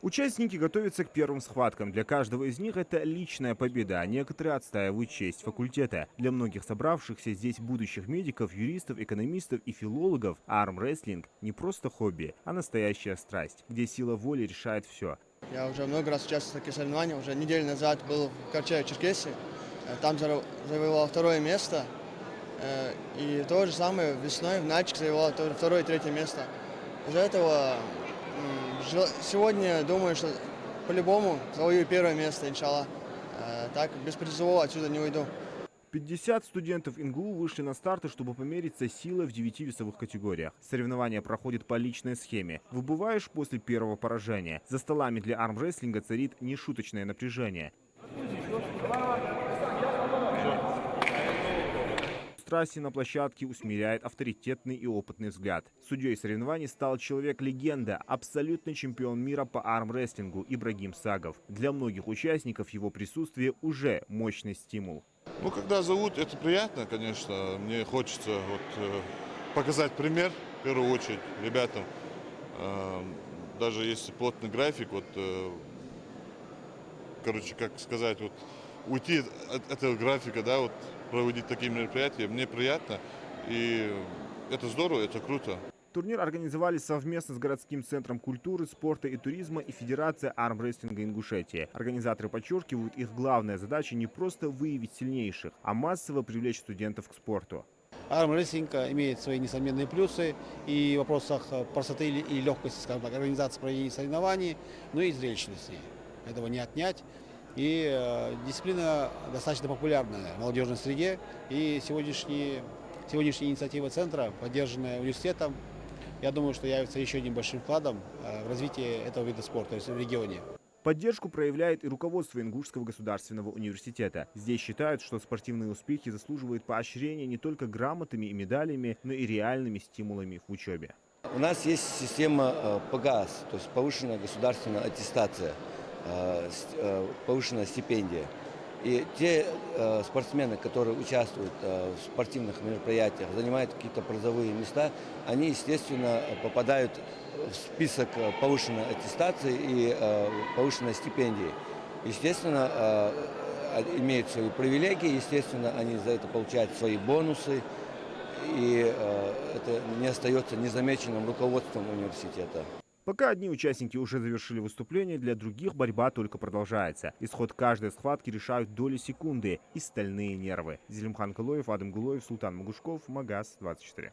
Участники готовятся к первым схваткам. Для каждого из них это личная победа, а некоторые отстаивают честь факультета. Для многих собравшихся здесь будущих медиков, юристов, экономистов и филологов армрестлинг не просто хобби, а настоящая страсть, где сила воли решает все. Я уже много раз участвовал в таких соревнованиях. Уже неделю назад был в Карачаево-Черкесии. Там завоевал второе место. И то же самое весной в Нальчике завоевал второе и третье место. Из-за этого сегодня думаю, что по-любому завоюю первое место, иншаллах. Так без призового отсюда не уйду. 50 студентов ИНГУ вышли на старты, чтобы помериться силой в 9 весовых категориях. Соревнования проходят по личной схеме. Выбываешь после первого поражения. За столами для армрестлинга царит нешуточное напряжение. Страсти на площадке усмиряет авторитетный и опытный взгляд. Судьей соревнований стал человек-легенда, абсолютный чемпион мира по армрестлингу Ибрагим Сагов. Для многих участников его присутствие уже мощный стимул. Ну, когда зовут, это приятно, конечно. Мне хочется показать пример, в первую очередь, ребятам. Даже если плотный график, как сказать, уйти от этого графика, да, проводить такие мероприятия, мне приятно. И это здорово, это круто. Турнир организовали совместно с городским центром культуры, спорта и туризма и Федерацией армрестлинга Ингушетии. Организаторы подчеркивают, их главная задача не просто выявить сильнейших, а массово привлечь студентов к спорту. Армрестлинг имеет свои несомненные плюсы и в вопросах простоты и легкости, скажем так, организации проведения соревнований, но и зрелищности. Этого не отнять. И дисциплина достаточно популярная в молодежной среде. И сегодняшняя инициатива центра, поддержанная университетом, я думаю, что явится еще одним большим вкладом в развитие этого вида спорта в регионе. Поддержку проявляет и руководство Ингушского государственного университета. Здесь считают, что спортивные успехи заслуживают поощрения не только грамотами и медалями, но и реальными стимулами в учебе. У нас есть система ПГАС, то есть повышенная государственная аттестация, повышенная стипендия. И те спортсмены, которые участвуют в спортивных мероприятиях, занимают какие-то призовые места, они, естественно, попадают в список повышенной аттестации и повышенной стипендии. Естественно, имеют свои привилегии, естественно, они за это получают свои бонусы, и это не остается незамеченным руководством университета. Пока одни участники уже завершили выступление, для других борьба только продолжается. Исход каждой схватки решают доли секунды и стальные нервы. Зелимхан Кылоев, Адам Гулоев, Султан Магушков, Магаз 24.